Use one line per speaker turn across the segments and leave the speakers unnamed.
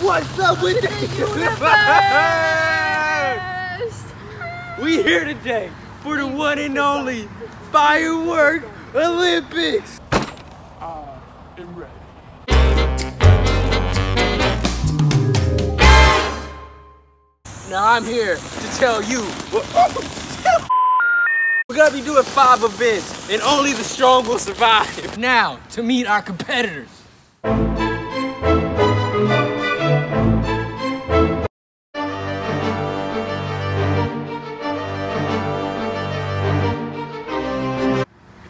What's up with the universe? We here today for the one and only Firework Olympics. I am ready. Now I'm here to tell you we're gonna be doing 5 events and only the strong will survive. Now, to meet our competitors.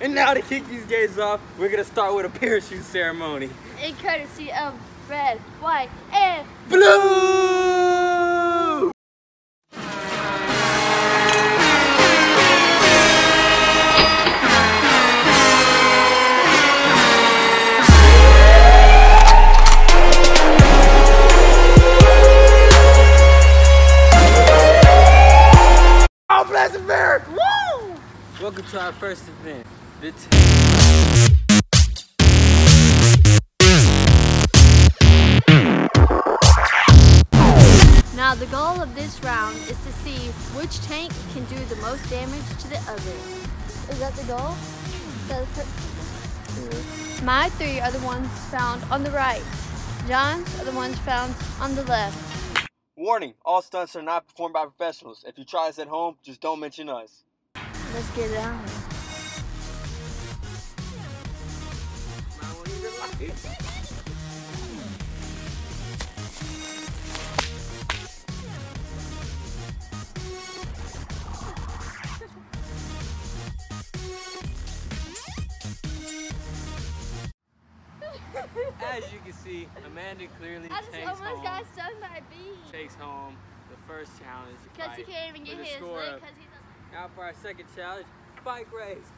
And now to kick these games off, we're gonna start with a parachute ceremony.
In courtesy of red, white, and
blue! Oh, bless America! Woo! Welcome to our first event.
Now the goal of this round is to see which tank can do the most damage to the other. Is that the goal? My 3 are the ones found on the right. John's are the ones found on the left.
Warning, all stunts are not performed by professionals. If you try this at home, just don't mention us.
Let's get it on.
As you can see, Amanda clearly takes home the first challenge.
Because he can't even get his leg because he's
now for our second challenge, bike race.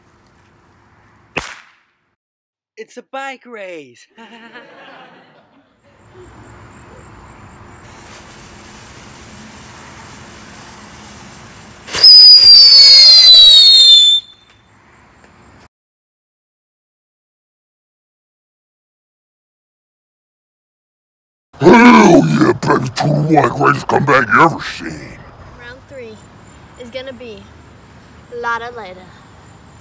It's a bike race.
Hell yeah, baby, 2 to 1, greatest comeback you ever seen.
Round 3 is gonna be Lada Lada.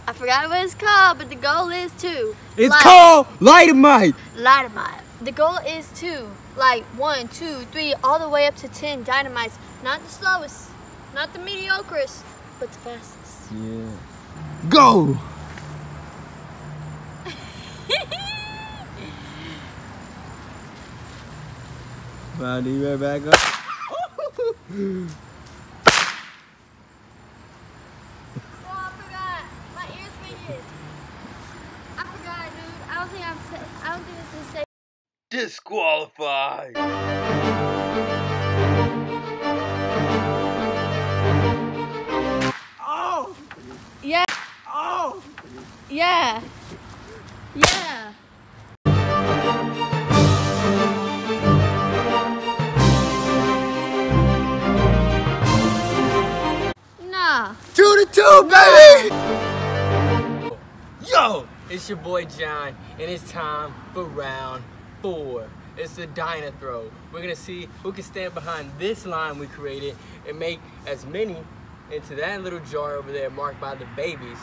I forgot what it's called, but the goal is to.
It's called Lightamite.
Lightamite. The goal is to light 1, 2, 3, all the way up to 10 dynamites. Not the slowest, not the mediocrest, but the fastest.
Yeah. Go! Body right back up.
Oh, I forgot. My ear's ringing. I forgot, dude. I don't think this is safe.
Disqualified. Oh!
Yeah.
Oh!
Yeah. Yeah. Nah.
2 to 2, baby! Yo! It's your boy John, and it's time for round 4. It's the Dyna Throw. We're gonna see who can stand behind this line we created and make as many into that little jar over there marked by the babies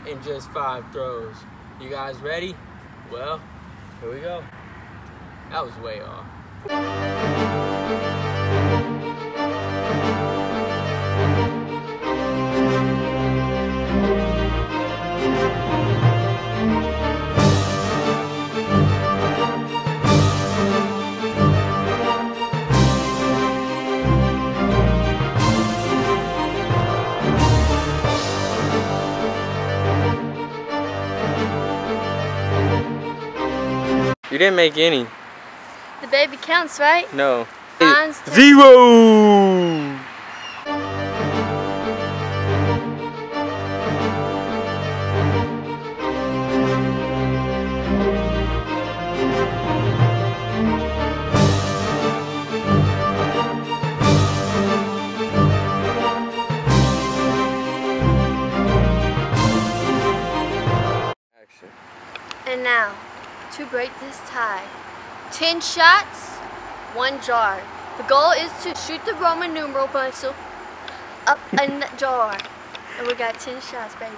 in just 5 throws. You guys ready? Well, here we go. That was way off. You didn't make any.
The baby counts, right?
No.
Mine's
0!
And now, to break this tie, 10 shots, 1 jar. The goal is to shoot the Roman numeral pencil up in that jar. And we got 10 shots, baby.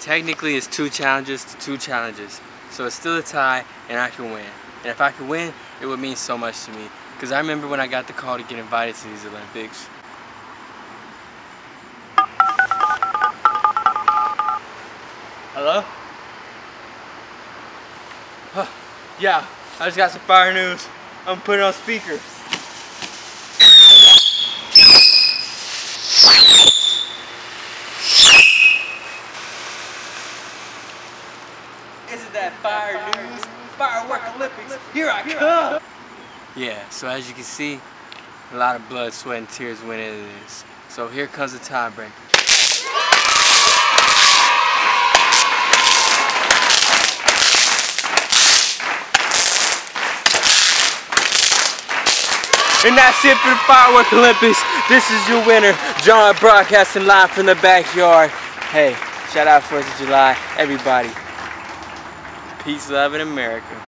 Technically, it's 2 challenges to 2 challenges. So it's still a tie, and I can win. And if I could win, it would mean so much to me. Because I remember when I got the call to get invited to these Olympics. Hello? Huh. Yeah, I just got some fire news. I'm putting it on speaker. Isn't that fire news? Firework Olympics, here I come! Yeah, so as you can see, a lot of blood, sweat, and tears went into this. So here comes the tiebreaker. And that's it for the Firework Olympics. This is your winner, John, broadcasting live from the backyard. Hey, shout out 4th of July, everybody. Peace, love, and America.